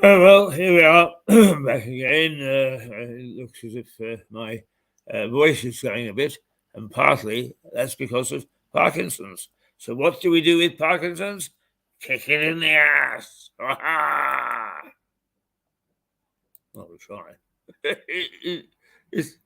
Oh, well, here we are, back again. It looks as if my voice is going a bit, and partly that's because of Parkinson's. So, what do we do with Parkinson's? Kick it in the ass. Well, we'll try. It's-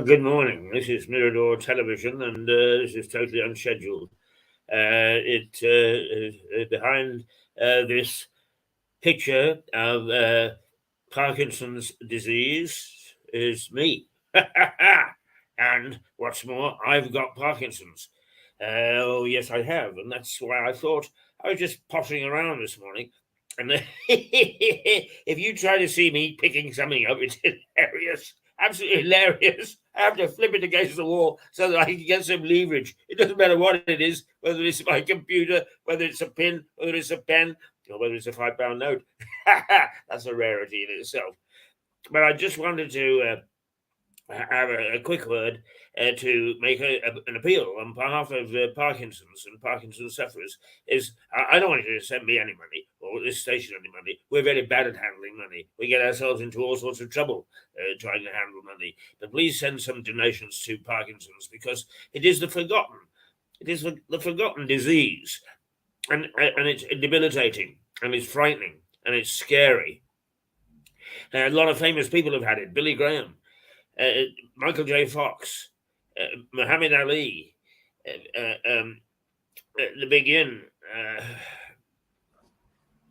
Good morning. This is Mirador Television, and this is totally unscheduled. Behind this picture of Parkinson's disease is me. And what's more, I've got Parkinson's. Oh, yes, I have. And that's why I thought I was just pottering around this morning. And if you try to see me picking something up, it's hilarious. Absolutely hilarious. I have to flip it against the wall so that I can get some leverage. It doesn't matter what it is, whether it's my computer, whether it's a pin, whether it's a pen, or whether it's a £5 note. That's a rarity in itself. But I just wanted to have a quick word to make an appeal on behalf of Parkinson's and Parkinson's sufferers. I don't want you to send me any money or this station any money. We're very bad at handling money. We get ourselves into all sorts of trouble trying to handle money. But please send some donations to Parkinson's, because it is the forgotten. It is the forgotten disease, and it's debilitating, and it's frightening, and it's scary. A lot of famous people have had it. Billy Graham, Michael J. Fox, Muhammad Ali, the Big In,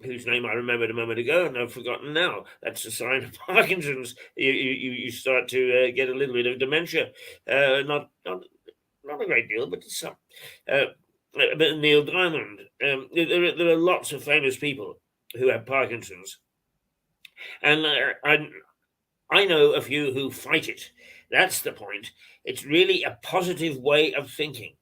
whose name I remembered a moment ago and I've forgotten now. That's a sign of Parkinson's. You start to get a little bit of dementia. Not a great deal, but some. But Neil Diamond. There are lots of famous people who have Parkinson's, and I know a few who fight it. That's the point. It's really a positive way of thinking.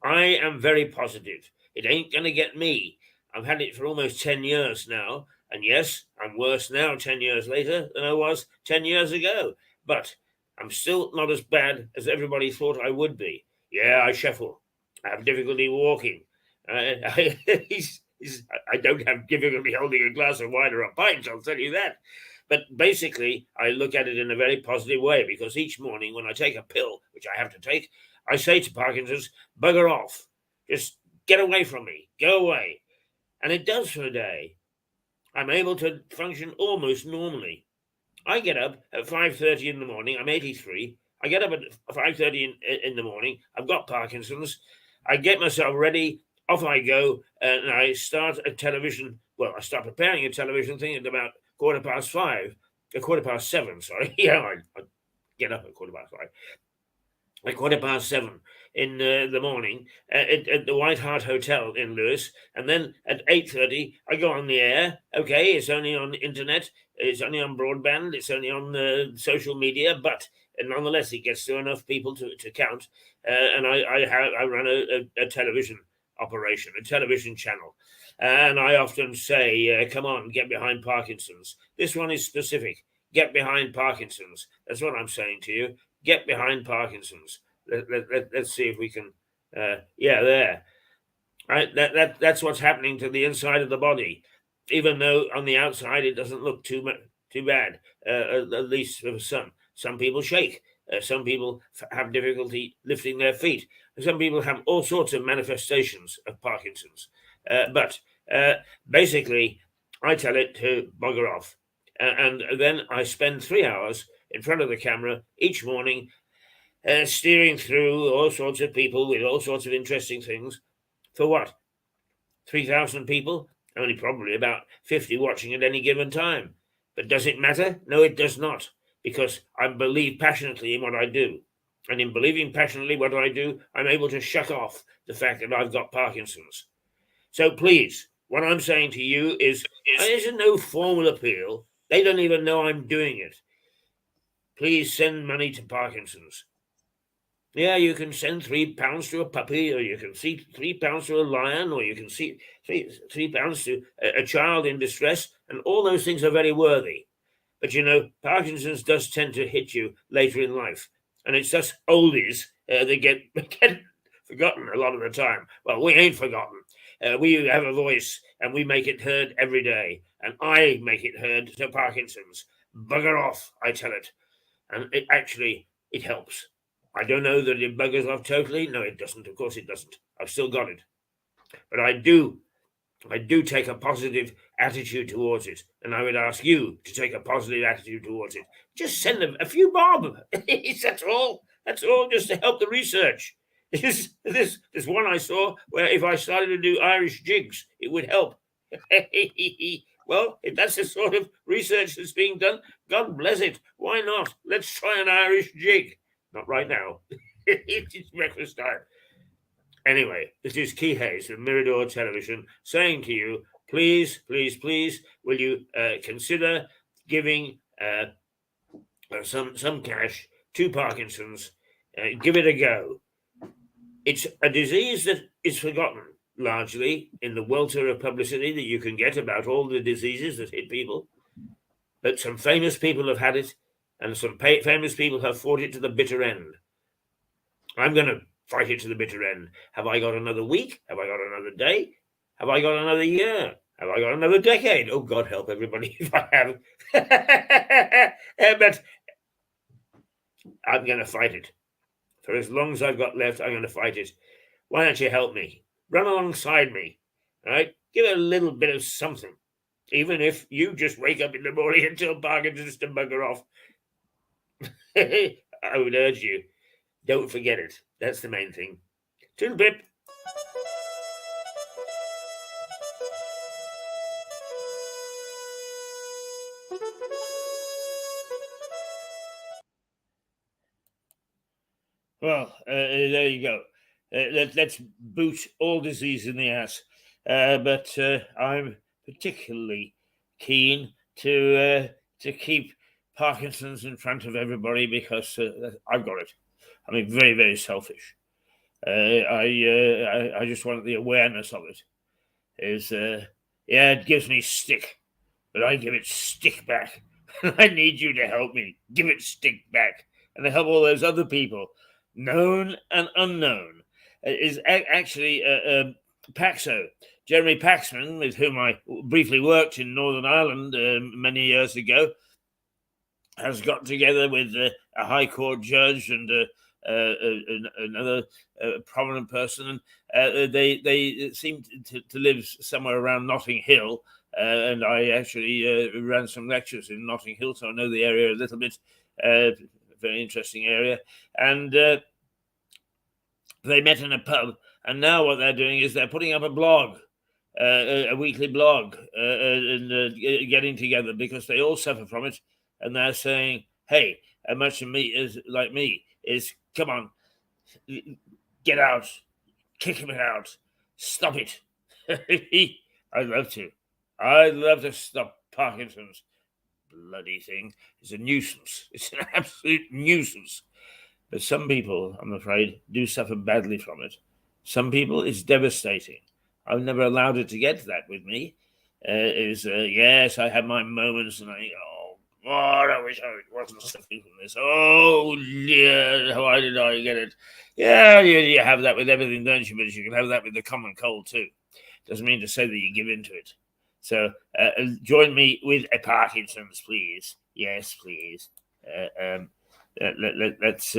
I am very positive. It ain't going to get me. I've had it for almost 10 years now. And yes, I'm worse now 10 years later than I was 10 years ago. But I'm still not as bad as everybody thought I would be. Yeah, I shuffle. I have difficulty walking. I don't have difficulty holding a glass of wine or a pint, I'll tell you that. But basically, I look at it in a very positive way, because each morning when I take a pill, which I have to take, I say to Parkinson's, bugger off. Just get away from me. Go away. And it does for a day. I'm able to function almost normally. I get up at 5:30 in the morning. I'm 83. I get up at 5:30 in the morning. I've got Parkinson's. I get myself ready. Off I go. And I start a television. Well, I start preparing a television thing at about 7:15. Sorry. Yeah, I get up at 5:15. At 7:15 in the morning at the White Hart Hotel in Lewes, and then at 8:30 I go on the air. Okay, it's only on the internet, it's only on broadband, it's only on social media, but nonetheless it gets to enough people to count. And I run a television operation, a television channel. And I often say, come on, get behind Parkinson's. This one is specific. Get behind Parkinson's. That's what I'm saying to you. Get behind Parkinson's. Let's see if we can. There. Right. That's what's happening to the inside of the body. Even though on the outside it doesn't look too bad. At least for some. Some people shake. Some people have difficulty lifting their feet. Some people have all sorts of manifestations of Parkinson's. But basically, I tell it to bugger off. And then I spend 3 hours in front of the camera each morning, steering through all sorts of people with all sorts of interesting things. For what? 3,000 people? Only probably about 50 watching at any given time. But does it matter? No, it does not, because I believe passionately in what I do. And in believing passionately what I do, I'm able to shut off the fact that I've got Parkinson's. So please, what I'm saying to you is there's no formal appeal. They don't even know I'm doing it. Please send money to Parkinson's. Yeah, you can send £3 to a puppy, or you can see £3 to a lion, or you can see £3 to a child in distress, and all those things are very worthy. But Parkinson's does tend to hit you later in life, and it's just oldies that get forgotten a lot of the time. Well, we ain't forgotten. We have a voice, and we make it heard every day, and I make it heard to Parkinson's. Bugger off, I tell it, and it helps. I don't know that it buggers off totally. No, it doesn't. Of course it doesn't. I've still got it. But I do take a positive attitude towards it. And I would ask you to take a positive attitude towards it. Just send them a few bob. That's all. That's all, just to help the research. This one I saw where if I started to do Irish jigs, it would help. Well, if that's the sort of research that's being done, God bless it. Why not? Let's try an Irish jig. Not right now. It's breakfast time. Anyway, this is Key Hayes of Mirador Television saying to you, please, please, please, will you consider giving some cash to Parkinson's? Give it a go. It's a disease that is forgotten largely in the welter of publicity that you can get about all the diseases that hit people. But some famous people have had it, and some famous people have fought it to the bitter end. I'm going to fight it to the bitter end. Have I got another week? Have I got another day? Have I got another year? Have I got another decade? Oh, God help everybody if I have. But I'm going to fight it. For as long as I've got left, I'm going to fight it. Why don't you help me? Run alongside me, all right? Give it a little bit of something. Even if you just wake up in the morning and tell Parkinson's to bugger off. I would urge you, don't forget it. That's the main thing. Toodle pip. Well, there you go. Let's boot all disease in the ass. But I'm particularly keen to keep Parkinson's in front of everybody because I've got it. I mean, very, very selfish. I just want the awareness of it. It gives me stick, but I give it stick back. I need you to help me give it stick back, and to help all those other people, known and unknown. Is actually Paxo, Jeremy Paxman, with whom I briefly worked in Northern Ireland many years ago, has got together with a High Court judge and another prominent person, and they seem to live somewhere around Notting Hill. And I actually ran some lectures in Notting Hill, so I know the area a little bit. Very interesting area. And they met in a pub, and now what they're doing is they're putting up a blog, a weekly blog, and getting together because they all suffer from it. And they're saying, hey, how much of me is like me is, come on, get out, kick him out, stop it. I'd love to stop Parkinson's bloody thing. It's a nuisance. It's an absolute nuisance. But some people, I'm afraid, do suffer badly from it. Some people, it's devastating. I've never allowed it to get to that with me. Yes, I have my moments, and I think, oh, God, I wish I wasn't suffering from this. Oh, dear, why did I get it? Yeah, you have that with everything, don't you? But you can have that with the common cold, too. Doesn't mean to say that you give in to it. So join me with a Parkinson's, please. Yes, please. Let's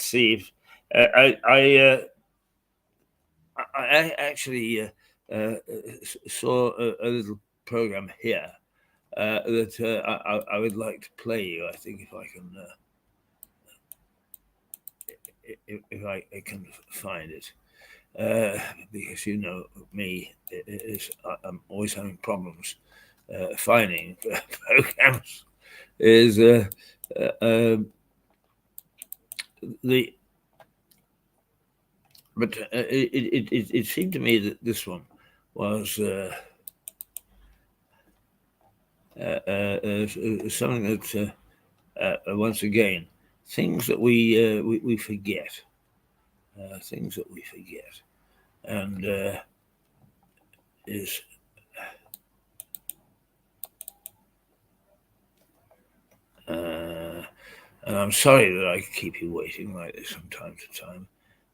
see if I actually saw a little program here that I would like to play you. I think if I can if I can find it. Because you know me, I'm always having problems finding programs. Is but it seemed to me that this one was something that once again, things that we forget, things that we forget, and is and I'm sorry that I keep you waiting like this from time to time,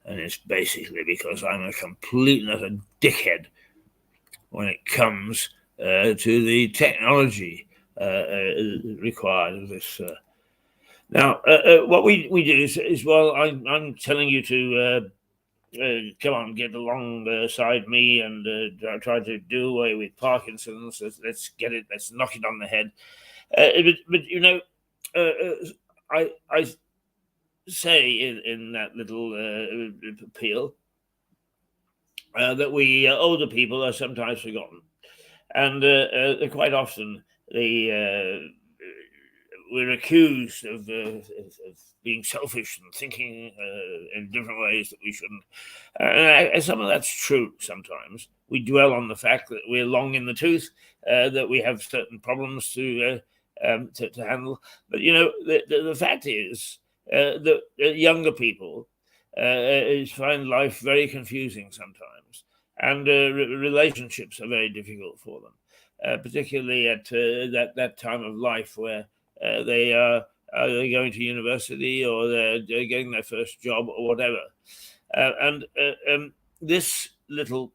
and it's basically because I'm a complete and utter dickhead when it comes to the technology required of this. Now, what we do is well, I'm telling you to come on, get alongside me and try to do away with Parkinson's. Let's get it. Let's knock it on the head. But you know, I say in that little appeal that we older people are sometimes forgotten, and quite often we're accused of being selfish and thinking in different ways that we shouldn't. And some of that's true sometimes. We dwell on the fact that we're long in the tooth, that we have certain problems to handle. But, you know, the fact is that younger people find life very confusing sometimes. And relationships are very difficult for them, particularly at that time of life where they are either going to university or they're getting their first job or whatever. And this little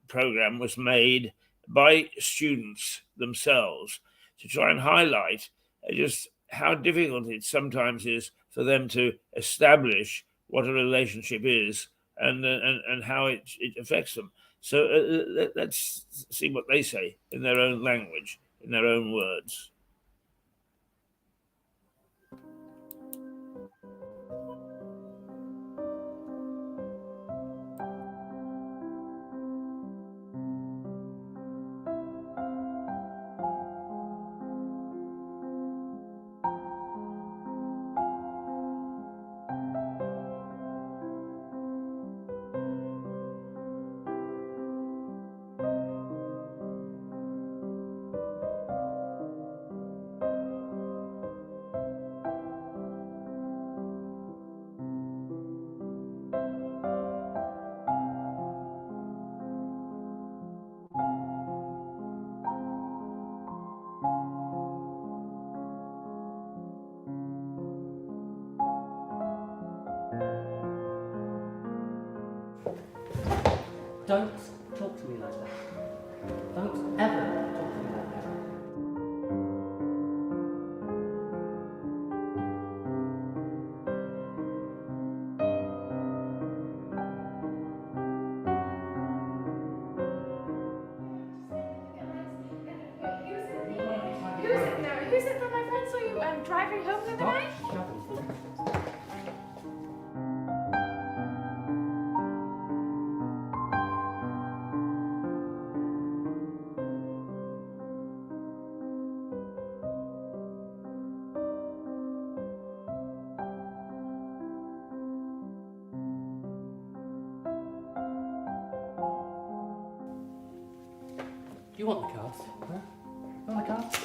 program was made by students themselves to try and highlight just how difficult it sometimes is for them to establish what a relationship is and how it affects them. So let's see what they say in their own language, in their own words. Don't talk to me like that. Don't ever talk to me like that. Who's it that my friend saw you driving home the other night? You want the cards? Huh? You want the cards?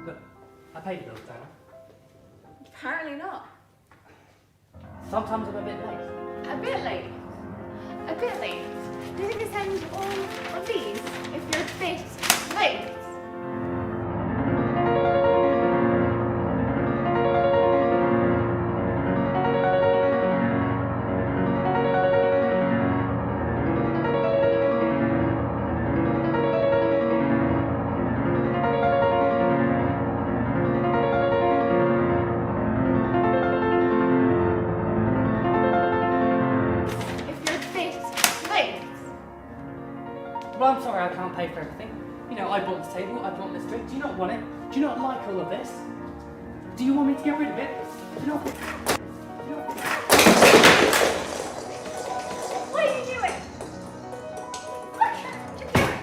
Look, I paid the bills, Diana. Apparently not. Sometimes I'm a bit late. A bit late. A bit late. Do you think they send all of these if you're a bit late? sorry I can't pay for everything. You know, I bought this table, I bought this drink. Do you not want it? Do you not like all of this? Do you want me to get rid of it? Do you not... What are you doing? Look, you're doing.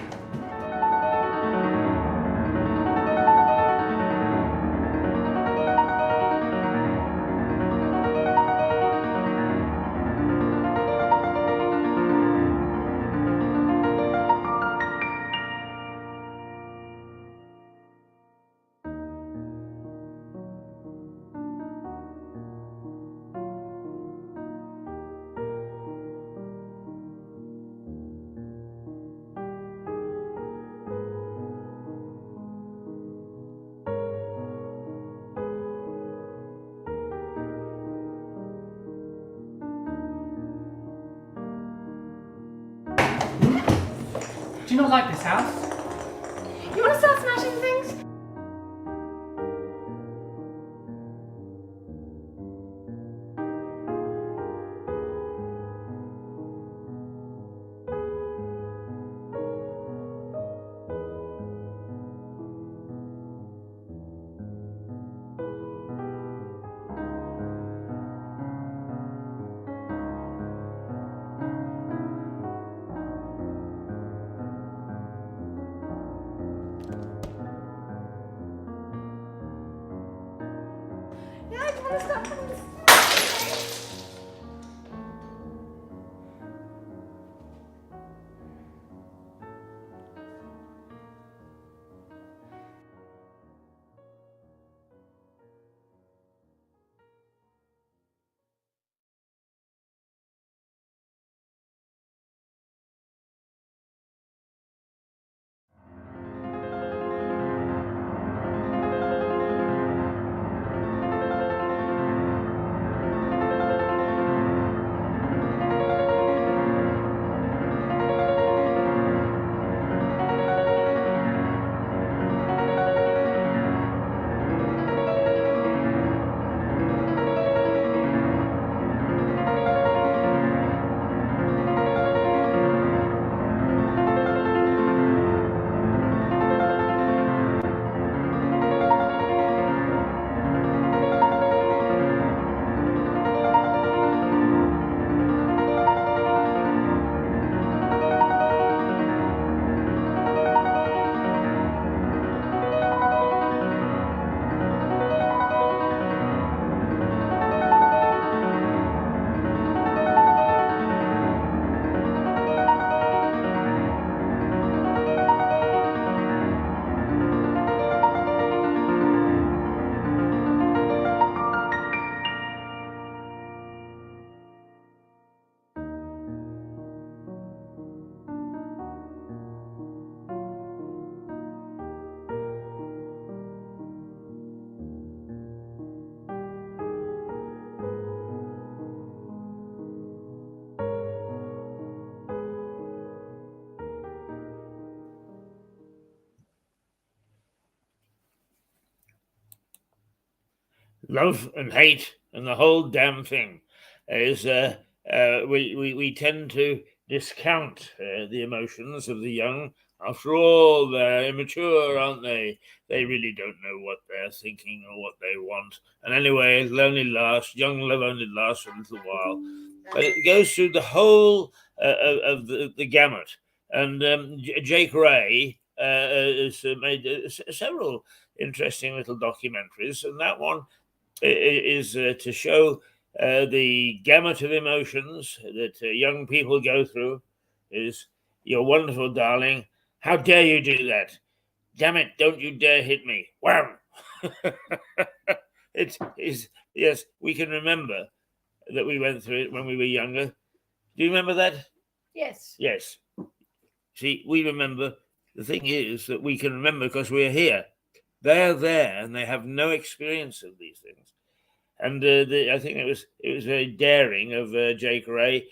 Do you not like this house? You want to start smashing things? Yeah, I want to start smashing things. Love and hate and the whole damn thing is we tend to discount the emotions of the young. After all, they're immature, aren't they? They really don't know what they're thinking or what they want. And anyway, it'll only last. Young love only lasts for a little while, but it goes through the whole of the gamut. And Jake Ray has made several interesting little documentaries, and that one is to show the gamut of emotions that young people go through. Is "You're wonderful, darling. How dare you do that? Damn it, don't you dare hit me." Wham! It is, yes, we can remember that we went through it when we were younger. Do you remember that? Yes. Yes. See, we remember. The thing is that we can remember because we're here. They're there and they have no experience of these things. And I think it was very daring of Jake Ray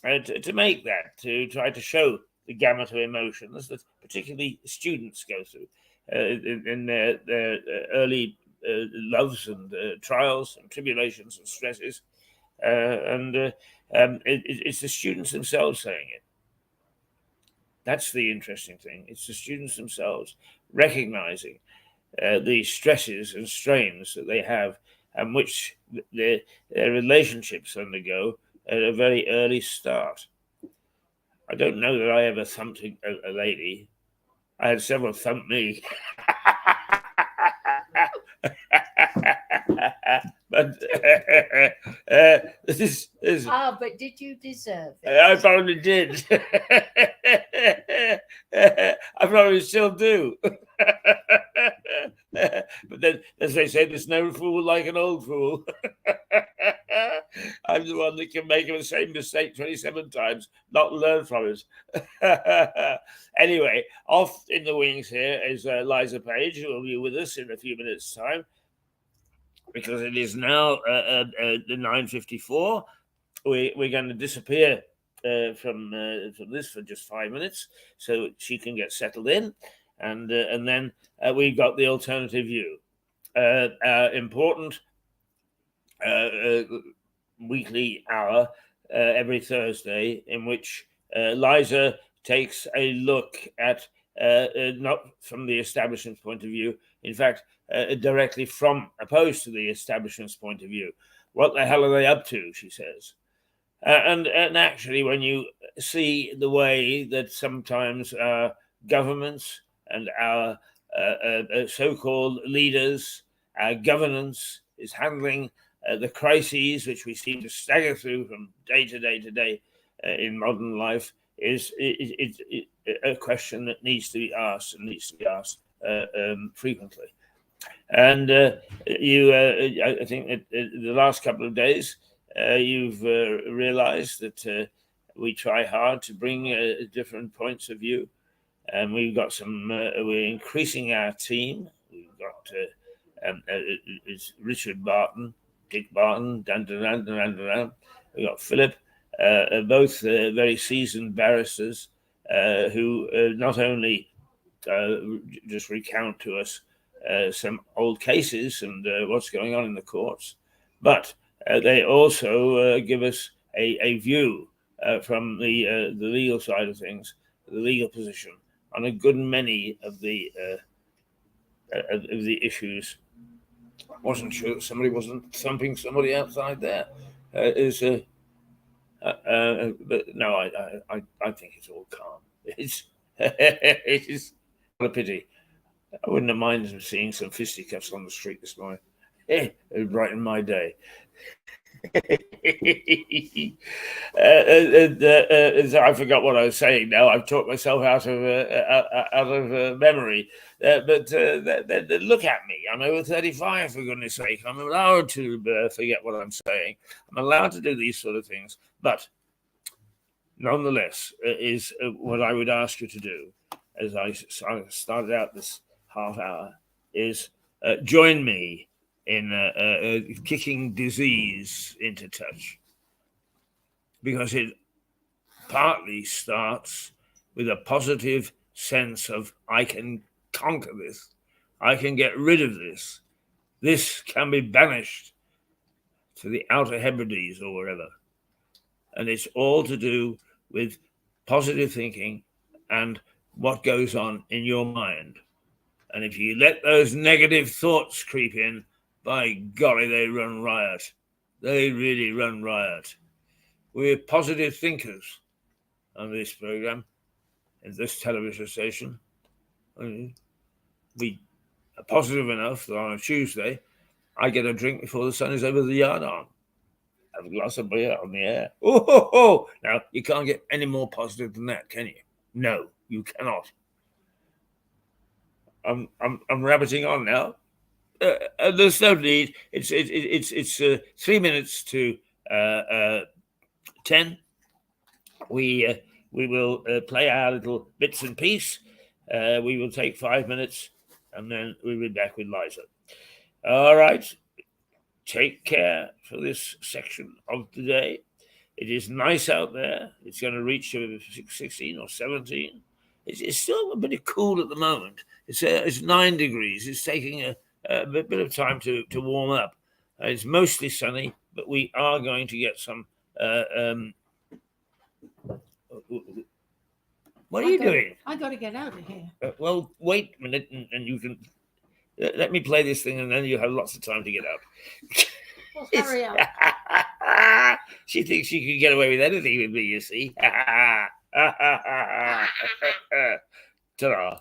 to make that, to try to show the gamut of emotions that particularly students go through in their early loves and trials and tribulations and stresses. It's the students themselves saying it. That's the interesting thing. It's the students themselves recognizing the stresses and strains that they have, and which their relationships undergo at a very early start. I don't know that I ever thumped a lady. I had several thump me. But this is. But did you deserve it? I probably did. I probably still do. But then, as they say, there's no fool like an old fool. I'm the one that can make the same mistake 27 times, not learn from it. Anyway, off in the wings here is Liza Page, who will be with us in a few minutes' time, because it is now the 9:54. We're going to disappear from this for just 5 minutes, so she can get settled in, and then we've got the alternative view, important weekly hour every Thursday, in which Liza takes a look at not from the establishment's point of view, in fact, directly from opposed to the establishment's point of view. What the hell are they up to, she says. And actually, when you see the way that sometimes our governments and our so-called leaders, our governance is handling the crises which we seem to stagger through from day to day to day in modern life, is a question that needs to be asked and needs to be asked frequently. And I think that the last couple of days, you've realized that we try hard to bring different points of view, and we've got some. We're increasing our team. We've got it's Richard Barton, Dick Barton, we've got Philip, both very seasoned barristers who not only just recount to us some old cases and what's going on in the courts, but they also give us a view from the legal side of things, the legal position on a good many of the issues. I wasn't sure that somebody wasn't thumping somebody outside there. But no, I think it's all calm. It is a pity. I wouldn't have minded seeing some fisticuffs on the street this morning. It would brighten my day. I forgot what I was saying now. I've talked myself out of memory. But look at me. I'm over 35, for goodness sake. I'm allowed to forget what I'm saying. I'm allowed to do these sort of things. But nonetheless, is what I would ask you to do, as I started out this half hour, is join me in kicking disease into touch, because it partly starts with a positive sense of I can conquer this, I can get rid of this, this can be banished to the Outer Hebrides or wherever. And it's all to do with positive thinking and what goes on in your mind. And if you let those negative thoughts creep in, by golly, they run riot. They really run riot. We're positive thinkers on this program, in this television station. We are positive enough that on a Tuesday, I get a drink before the sun is over the yardarm. Have a glass of beer on the air. Oh! Now, you can't get any more positive than that, can you? No, you cannot. I'm rabbiting on now. There's no need. It's 3 minutes to 10. We will play our little bits and piece. We will take 5 minutes, and then we'll be back with Liza. All right. Take care for this section of the day. It is nice out there. It's going to reach 16 or 17. It's still a bit cool at the moment. It's 9 degrees. It's taking a bit of time to warm up. It's mostly sunny, but we are going to get some What are you gotta- doing? I got to get out of here. Well, wait a minute, and you can let me play this thing, and then you have lots of time to get out. Well, hurry up. She thinks she can get away with anything with me. You see? Ta-ra.